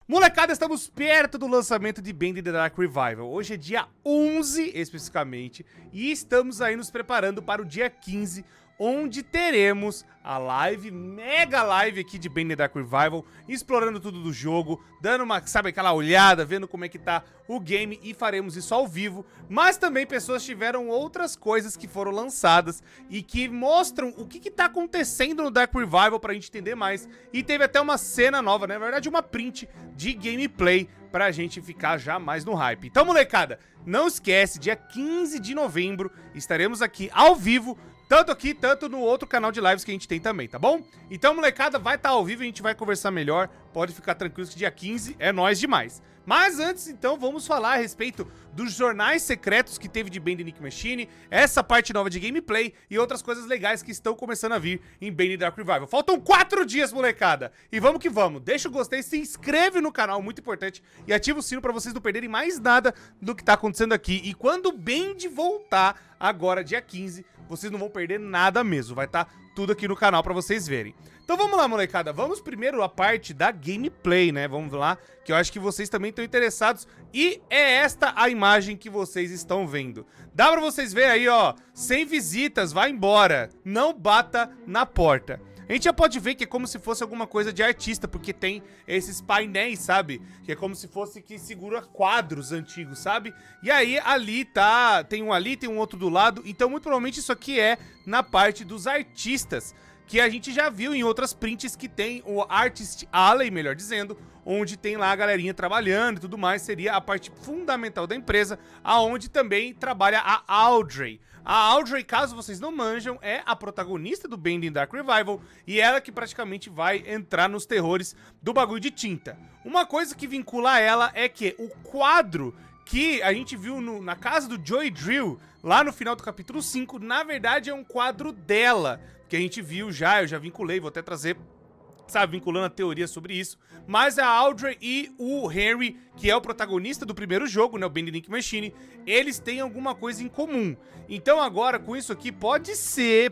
Molecada, estamos perto do lançamento de Band in the Dark Revival. Hoje é dia 11, especificamente, e estamos aí nos preparando para o dia 15, onde teremos a live, mega live aqui de Band in the Dark Revival, explorando tudo do jogo, dando uma, sabe, aquela olhada, vendo como é que tá o game, e faremos isso ao vivo. Mas também pessoas tiveram outras coisas que foram lançadas e que mostram o que tá acontecendo no Dark Revival pra gente entender mais. E teve até uma cena nova, né? Na verdade uma print de gameplay pra gente ficar já mais no hype. Então, molecada, não esquece, dia 15 de novembro estaremos aqui ao vivo, tanto aqui, tanto no outro canal de lives que a gente tem também, tá bom? Então, molecada, vai estar ao vivo e a gente vai conversar melhor. Pode ficar tranquilo que dia 15 é nóis demais. Mas antes, então, vamos falar a respeito dos jornais secretos que teve de Band in Ink Machine, essa parte nova de gameplay e outras coisas legais que estão começando a vir em Band in Dark Revival. Faltam 4 dias, molecada! E vamos que vamos. Deixa o gostei, se inscreve no canal, muito importante, e ativa o sino pra vocês não perderem mais nada do que tá acontecendo aqui. E quando o Band voltar, agora dia 15, vocês não vão perder nada mesmo. Vai estar tudo aqui no canal pra vocês verem. Então vamos lá, molecada. Vamos primeiro a parte da gameplay, né? Vamos lá, que eu acho que vocês também estão interessados. E é esta a imagem que vocês estão vendo. Dá pra vocês verem aí, ó. Sem visitas, vai embora. Não bata na porta. A gente já pode ver que é como se fosse alguma coisa de artista, porque tem esses painéis, sabe? Que é como se fosse que segura quadros antigos, sabe? E aí, ali tá... Tem um ali, tem um outro do lado. Então, muito provavelmente, isso aqui é na parte dos artistas, que a gente já viu em outras prints que tem o Artist Alley, melhor dizendo, onde tem lá a galerinha trabalhando e tudo mais. Seria a parte fundamental da empresa, aonde também trabalha a Audrey. A Audrey, caso vocês não manjam, é a protagonista do Band in Dark Revival e ela que praticamente vai entrar nos terrores do bagulho de tinta. Uma coisa que vincula ela é que o quadro que a gente viu na casa do Joey Drill, lá no final do capítulo 5, na verdade é um quadro dela, que a gente viu já, eu já vinculei, vou até trazer, sabe, vinculando a teoria sobre isso. Mas a Audrey e o Henry, que é o protagonista do primeiro jogo, né, o Band in Ink Machine, eles têm alguma coisa em comum. Então agora, com isso aqui, pode ser,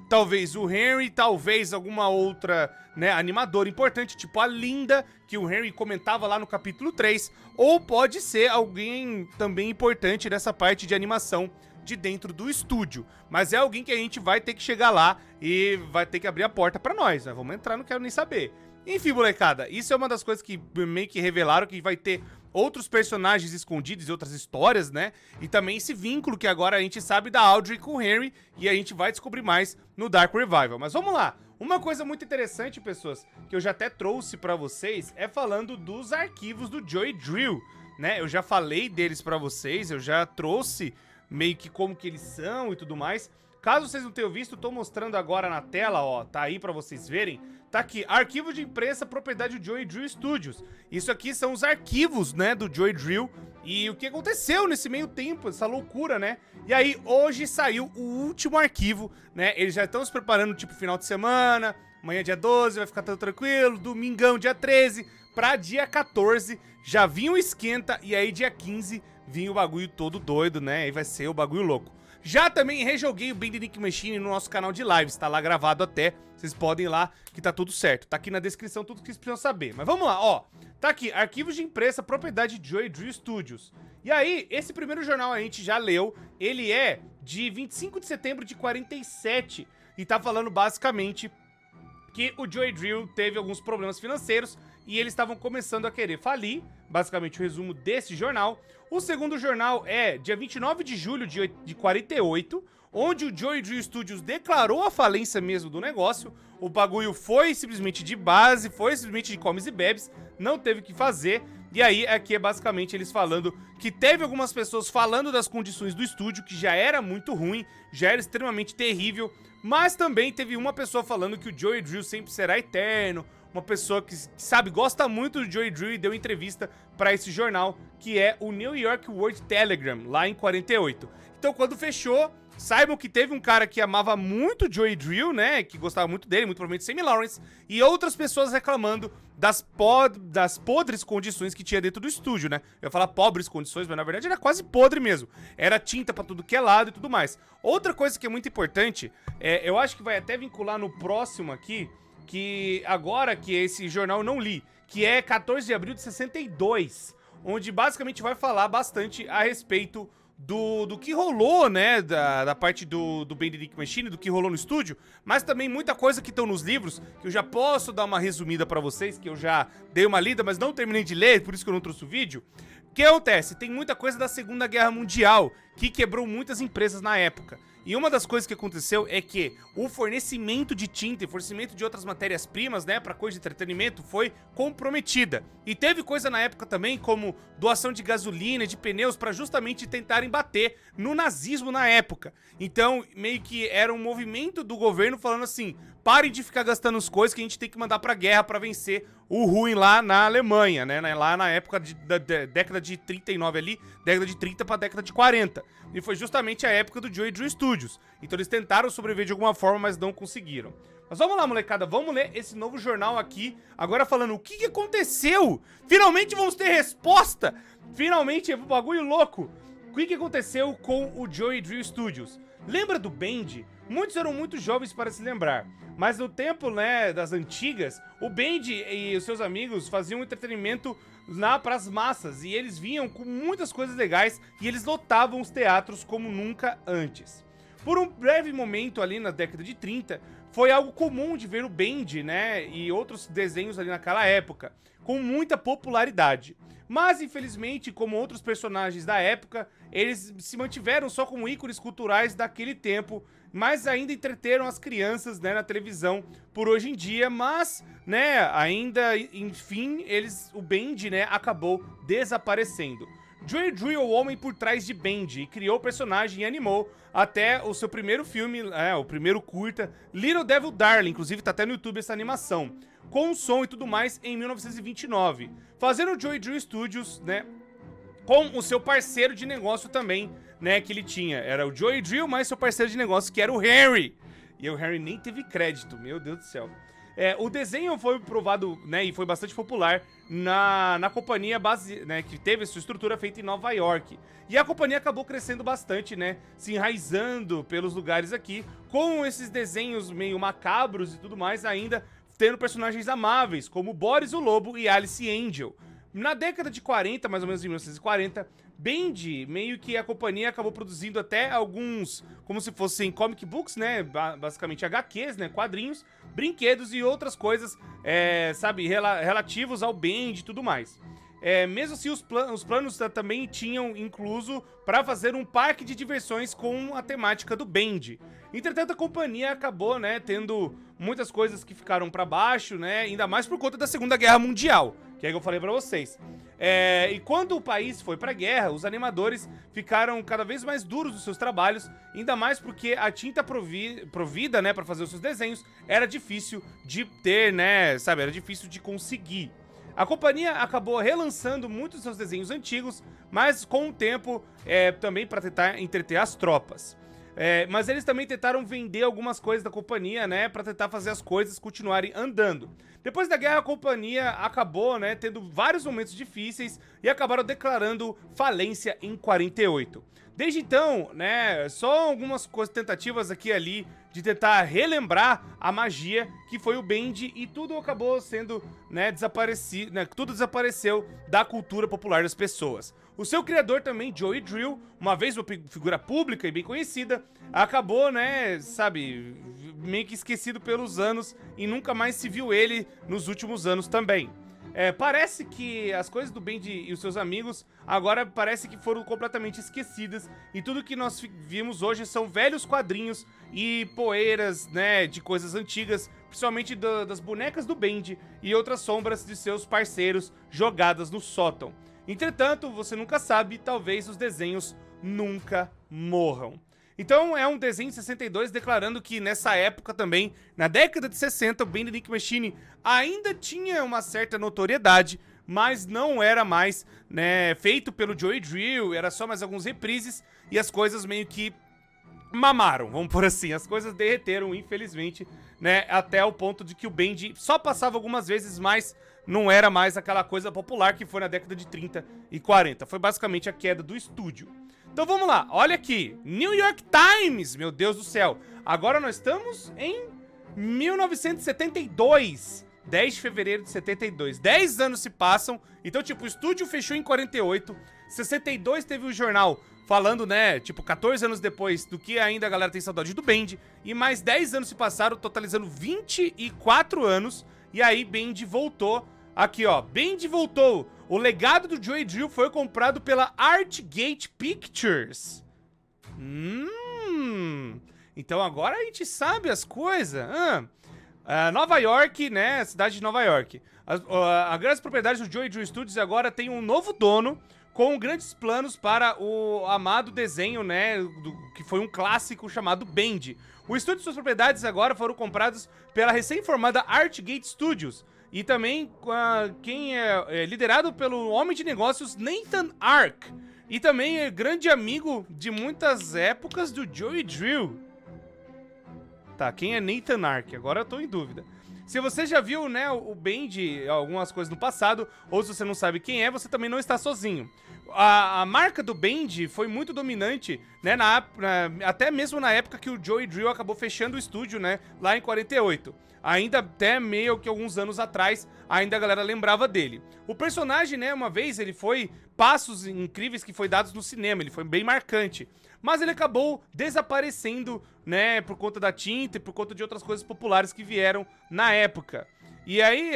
talvez o Henry, talvez alguma outra, né, animadora importante, tipo a Linda, que o Henry comentava lá no capítulo 3, ou pode ser alguém também importante nessa parte de animação de dentro do estúdio, mas é alguém que a gente vai ter que chegar lá e vai ter que abrir a porta pra nós, né? Vamos entrar, não quero nem saber. Enfim, molecada, isso é uma das coisas que meio que revelaram, que vai ter outros personagens escondidos e outras histórias, né? E também esse vínculo que agora a gente sabe da Audrey com o Henry, e a gente vai descobrir mais no Dark Revival. Mas vamos lá. Uma coisa muito interessante, pessoas, que eu já até trouxe pra vocês, é falando dos arquivos do Joey Drill, né? Eu já falei deles pra vocês, eu já trouxe meio que como que eles são e tudo mais. Caso vocês não tenham visto, tô mostrando agora na tela, ó, tá aí pra vocês verem. Tá aqui, arquivo de imprensa, propriedade do Joey Drill Studios. Isso aqui são os arquivos, né, do Joey Drill. E o que aconteceu nesse meio tempo, essa loucura, né? E aí, hoje saiu o último arquivo, né? Eles já estão se preparando, tipo, final de semana. Amanhã, dia 12, vai ficar tudo tranquilo. Domingão, dia 13, pra dia 14, já vinha o esquenta. E aí, dia 15, vinha o bagulho todo doido, né? Aí vai ser o bagulho louco. Já também rejoguei o Band in Ink Machine no nosso canal de lives, tá lá gravado até, vocês podem ir lá que tá tudo certo. Tá aqui na descrição tudo que vocês precisam saber. Mas vamos lá, ó, tá aqui, arquivos de imprensa, propriedade de Joey Drill Studios. E aí, esse primeiro jornal a gente já leu, ele é de 25 de setembro de 47 e tá falando basicamente que o Joey Drill teve alguns problemas financeiros e eles estavam começando a querer falir, basicamente o resumo desse jornal. O segundo jornal é dia 29 de julho de 48, onde o Joey Drill Studios declarou a falência mesmo do negócio. O bagulho foi simplesmente de base, foi simplesmente de comes e bebes, não teve o que fazer. E aí aqui é basicamente eles falando que teve algumas pessoas falando das condições do estúdio, que já era muito ruim, já era extremamente terrível, mas também teve uma pessoa falando que o Joey Drill sempre será eterno, uma pessoa que, sabe, gosta muito do Joey Drill e deu entrevista pra esse jornal, que é o New York World Telegram, lá em 48. Então, quando fechou, saibam que teve um cara que amava muito o Joey Drill, né, que gostava muito dele, muito provavelmente Sammy Lawrence, e outras pessoas reclamando das podres condições que tinha dentro do estúdio, né. Eu ia falar pobres condições, mas na verdade era quase podre mesmo. Era tinta pra tudo que é lado e tudo mais. Outra coisa que é muito importante, eu acho que vai até vincular no próximo aqui, que agora que esse jornal eu não li, que é 14 de abril de 62, onde basicamente vai falar bastante a respeito do que rolou, né, da parte do Benedict Machine, do que rolou no estúdio, mas também muita coisa que estão nos livros, que eu já posso dar uma resumida pra vocês, que eu já dei uma lida, mas não terminei de ler, por isso que eu não trouxe o vídeo. O que acontece? Tem muita coisa da Segunda Guerra Mundial, que quebrou muitas empresas na época. E uma das coisas que aconteceu é que o fornecimento de tinta e fornecimento de outras matérias-primas, né, para coisa de entretenimento, foi comprometida. E teve coisa na época também como doação de gasolina, de pneus, para justamente tentarem bater no nazismo na época. Então, meio que era um movimento do governo falando assim, parem de ficar gastando as coisas que a gente tem que mandar pra guerra para vencer o ruim lá na Alemanha, né, lá na época da década de 39 ali, década de 30 pra década de 40. E foi justamente a época do Joey Drew Studios. Então eles tentaram sobreviver de alguma forma, mas não conseguiram. Mas vamos lá, molecada, vamos ler esse novo jornal aqui, agora falando o que aconteceu. Finalmente vamos ter resposta. Finalmente, é um bagulho louco. O que aconteceu com o Joey Drew Studios? Lembra do Band? Muitos eram muito jovens para se lembrar, mas no tempo, né, das antigas, o Band e os seus amigos faziam entretenimento para as massas, e eles vinham com muitas coisas legais e eles lotavam os teatros como nunca antes. Por um breve momento ali na década de 30, foi algo comum de ver o Band, né, e outros desenhos ali naquela época, com muita popularidade. Mas, infelizmente, como outros personagens da época, eles se mantiveram só como ícones culturais daquele tempo, mas ainda entreteram as crianças, né, na televisão por hoje em dia, mas, né, ainda, enfim, o Band, né, acabou desaparecendo. Joey Drew é o homem por trás de Band e criou o personagem e animou até o seu primeiro filme, o primeiro curta, Little Devil Darling, inclusive tá até no YouTube essa animação, com som e tudo mais em 1929, fazendo o Joey Drew Studios, né, com o seu parceiro de negócio também, né, que ele tinha. Era o Joey Drew, mais seu parceiro de negócio, que era o Harry. E o Harry nem teve crédito, meu Deus do céu. O desenho foi provado, né, e foi bastante popular na companhia base, né, que teve sua estrutura feita em Nova York. E a companhia acabou crescendo bastante, né, se enraizando pelos lugares aqui, com esses desenhos meio macabros e tudo mais, ainda tendo personagens amáveis, como Boris o Lobo e Alice Angel. Na década de 40, mais ou menos em 1940, Band, meio que a companhia acabou produzindo até alguns, como se fossem comic books, né, basicamente HQs, né, quadrinhos, brinquedos e outras coisas, sabe, relativos ao Band e tudo mais. Mesmo assim, os planos também tinham incluso para fazer um parque de diversões com a temática do Band. Entretanto, a companhia acabou, né, tendo muitas coisas que ficaram para baixo, né, ainda mais por conta da Segunda Guerra Mundial, que é o que eu falei pra vocês. E quando o país foi pra guerra, os animadores ficaram cada vez mais duros nos seus trabalhos, ainda mais porque a tinta provida, né, pra fazer os seus desenhos, era difícil de ter, né, sabe, era difícil de conseguir. A companhia acabou relançando muitos dos seus desenhos antigos, mas com o tempo também para tentar entreter as tropas. Mas eles também tentaram vender algumas coisas da companhia, né, pra tentar fazer as coisas continuarem andando. Depois da guerra, a companhia acabou, né, tendo vários momentos difíceis e acabaram declarando falência em 48. Desde então, né, só algumas tentativas aqui e ali de tentar relembrar a magia que foi o Band e tudo acabou sendo, né, desaparecido, né, tudo desapareceu da cultura popular das pessoas. O seu criador também, Joey Drew, uma vez uma figura pública e bem conhecida, acabou, né, sabe, meio que esquecido pelos anos e nunca mais se viu ele nos últimos anos também. Parece que as coisas do Band e os seus amigos agora parece que foram completamente esquecidas e tudo que nós vimos hoje são velhos quadrinhos e poeiras, né, de coisas antigas, principalmente das bonecas do Band e outras sombras de seus parceiros jogadas no sótão. Entretanto, você nunca sabe, talvez os desenhos nunca morram. Então é um desenho de 62 declarando que nessa época também, na década de 60, o Benedict Machine ainda tinha uma certa notoriedade, mas não era mais, né, feito pelo Joey Drew, era só mais alguns reprises e as coisas meio que mamaram, vamos por assim, as coisas derreteram, infelizmente, né, até o ponto de que o Band só passava algumas vezes, mas não era mais aquela coisa popular que foi na década de 30 e 40, foi basicamente a queda do estúdio. Então vamos lá, olha aqui, New York Times, meu Deus do céu, agora nós estamos em 1972, 10 de fevereiro de 72. 10 anos se passam, então, tipo, o estúdio fechou em 48, 62 teve o jornal falando, né, tipo, 14 anos depois do que ainda a galera tem saudade do Band, e mais 10 anos se passaram, totalizando 24 anos, e aí Band voltou. Aqui, ó, Band voltou. O legado do Joey Drill foi comprado pela Artgate Pictures. Então agora a gente sabe as coisas. Nova York, né, cidade de Nova York. A grandes propriedades do Joey Drill Studios agora tem um novo dono, com grandes planos para o amado desenho, né, que foi um clássico chamado Band. O estúdio e suas propriedades agora foram comprados pela recém-formada Artgate Studios, e também quem é liderado pelo homem de negócios Nathan Ark, e também é grande amigo de muitas épocas do Joey Drill. Tá, quem é Nathan Ark? Agora eu tô em dúvida. Se você já viu, né, o Band, algumas coisas no passado, ou se você não sabe quem é, você também não está sozinho. A marca do Band foi muito dominante, né, até mesmo na época que o Joey Drill acabou fechando o estúdio, né, lá em 48. Ainda até meio que alguns anos atrás, ainda a galera lembrava dele. O personagem, né, uma vez, ele foi passos incríveis que foi dados no cinema, ele foi bem marcante. Mas ele acabou desaparecendo, né, por conta da tinta e por conta de outras coisas populares que vieram na época. E aí,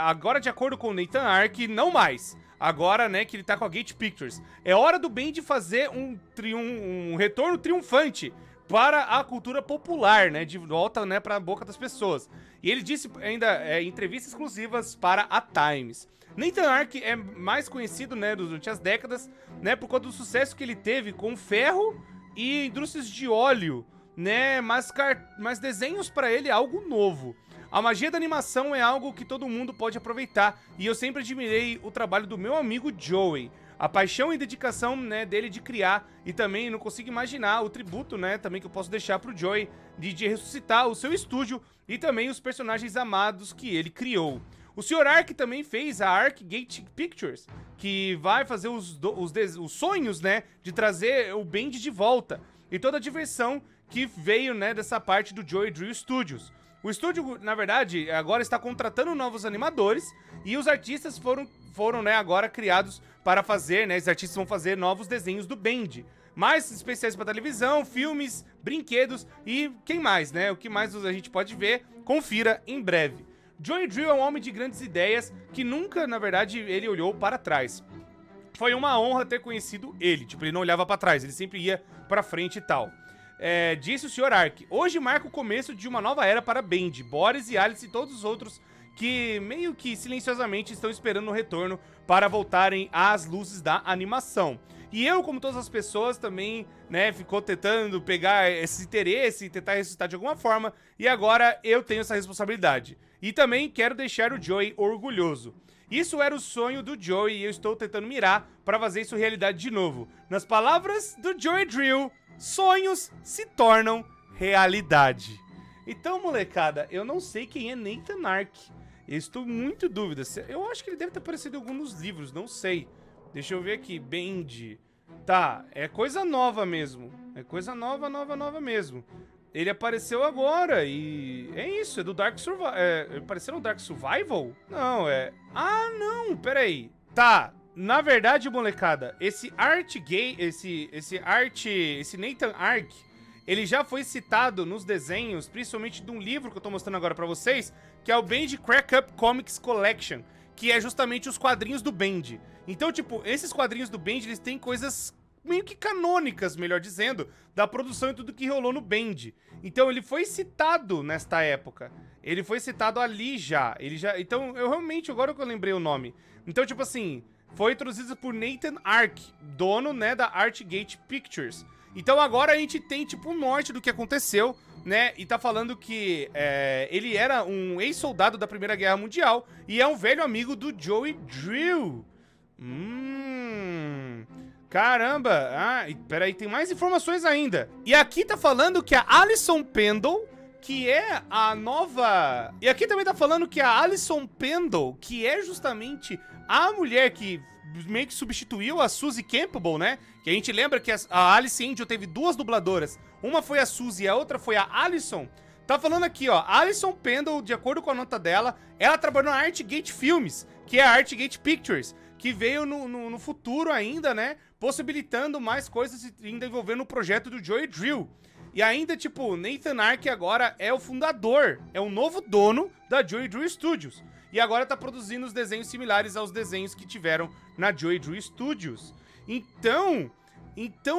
agora de acordo com o Nathan Ark, não mais. Agora, né, que ele tá com a Gate Pictures. É hora do Band fazer um retorno triunfante para a cultura popular, né, de volta, né, pra boca das pessoas. E ele disse ainda em entrevistas exclusivas para a Times. Nathan Ark é mais conhecido, né, durante as décadas, né, por conta do sucesso que ele teve com ferro e indústrias de óleo, né, mas desenhos para ele é algo novo. A magia da animação é algo que todo mundo pode aproveitar, e eu sempre admirei o trabalho do meu amigo Joey. A paixão e dedicação, né, dele de criar, e também não consigo imaginar o tributo, né, também que eu posso deixar pro Joey de ressuscitar o seu estúdio e também os personagens amados que ele criou. O Sr. Ark também fez a Artgate Pictures, que vai fazer os sonhos, né, de trazer o Band de volta, e toda a diversão que veio, né, dessa parte do Joey Drill Studios. O estúdio, na verdade, agora está contratando novos animadores, e os artistas foram, né, agora criados para fazer, né, os artistas vão fazer novos desenhos do Band. Mais especiais para televisão, filmes, brinquedos e quem mais, né? O que mais a gente pode ver, confira em breve. Joey Drill é um homem de grandes ideias que nunca, na verdade, ele olhou para trás. Foi uma honra ter conhecido ele, tipo, ele não olhava para trás, ele sempre ia para frente e tal. Disse o Sr. Ark, hoje marca o começo de uma nova era para Band, Boris e Alice e todos os outros que meio que silenciosamente estão esperando o retorno para voltarem às luzes da animação. E eu, como todas as pessoas, também, né, ficou tentando pegar esse interesse e tentar ressuscitar de alguma forma, e agora eu tenho essa responsabilidade. E também quero deixar o Joey orgulhoso. Isso era o sonho do Joey e eu estou tentando mirar para fazer isso realidade de novo. Nas palavras do Joey Drill, sonhos se tornam realidade. Então, molecada, eu não sei quem é Nathan Ark. Eu estou muito em dúvida. Eu acho que ele deve ter aparecido em algum dos livros, não sei. Deixa eu ver aqui, Band. Tá, é coisa nova mesmo. É coisa nova mesmo. Ele apareceu agora e... é isso, é do Dark Survival. Apareceu no Dark Survival? Não, ah, não, peraí. Tá, na verdade, molecada, esse Nathan Ark, ele já foi citado nos desenhos, principalmente de um livro que eu tô mostrando agora pra vocês, que é o Band Crack Up Comics Collection, que é justamente os quadrinhos do Band. Então, tipo, esses quadrinhos do Band, eles têm coisas meio que canônicas, melhor dizendo, da produção e tudo que rolou no Band. Então, ele foi citado nesta época. Ele foi citado ali já. Então, eu realmente, agora que eu lembrei o nome. Então, tipo assim, foi introduzido por Nathan Ark, dono, né, da Artgate Pictures. Então, agora a gente tem, tipo, um norte do que aconteceu, né, e tá falando que ele era um ex-soldado da Primeira Guerra Mundial e é um velho amigo do Joey Drill. Caramba. Peraí, tem mais informações ainda. E aqui tá falando que a Alison Pendle, que é a nova... E aqui também tá falando que a Alison Pendle, que é justamente a mulher que meio que substituiu a Suzy Campbell, né? Que a gente lembra que a Alice Angel teve duas dubladoras. Uma foi a Suzy e a outra foi a Alison. Tá falando aqui, ó, Alison Pendle, de acordo com a nota dela, ela trabalhou na Artgate Filmes, que é a Artgate Pictures, que veio no futuro ainda, né, possibilitando mais coisas ainda envolvendo o projeto do Joey Drill. E ainda, tipo, Nathan Ark agora é o fundador, é o novo dono da Joey Drill Studios. E agora tá produzindo os desenhos similares aos desenhos que tiveram na Joey Drill Studios. Então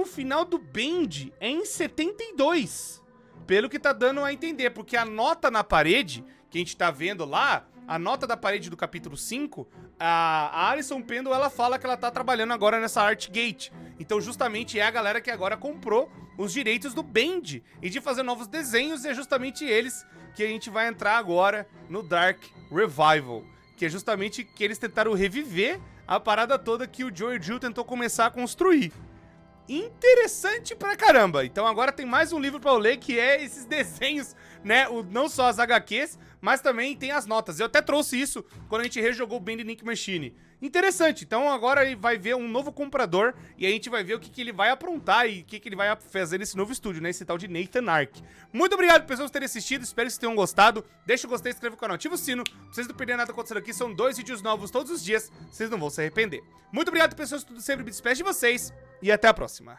o final do Bend é em 72. Pelo que tá dando a entender, porque a nota na parede, que a gente tá vendo lá, a nota da parede do capítulo 5, a Alison Pendle, ela fala que ela tá trabalhando agora nessa Artgate. Então justamente é a galera que agora comprou os direitos do Bend e de fazer novos desenhos, e é justamente eles que a gente vai entrar agora no Dark Revival, que é justamente que eles tentaram reviver a parada toda que o Joey Drill tentou começar a construir. Interessante pra caramba. Então agora tem mais um livro pra eu ler, que é esses desenhos, né, não só as HQs, mas também tem as notas. Eu até trouxe isso quando a gente rejogou o Bend Ink Machine. Interessante. Então agora ele vai ver um novo comprador e a gente vai ver o que ele vai aprontar e o que ele vai fazer nesse novo estúdio, né, esse tal de Nathan Ark. Muito obrigado, pessoas, por terem assistido. Espero que vocês tenham gostado. Deixa o gostei, inscreva no canal, ativa o sino. Pra vocês não perderem nada acontecendo aqui. São 2 vídeos novos todos os dias. Vocês não vão se arrepender. Muito obrigado, pessoas. Tudo sempre me despeço de vocês. E até a próxima.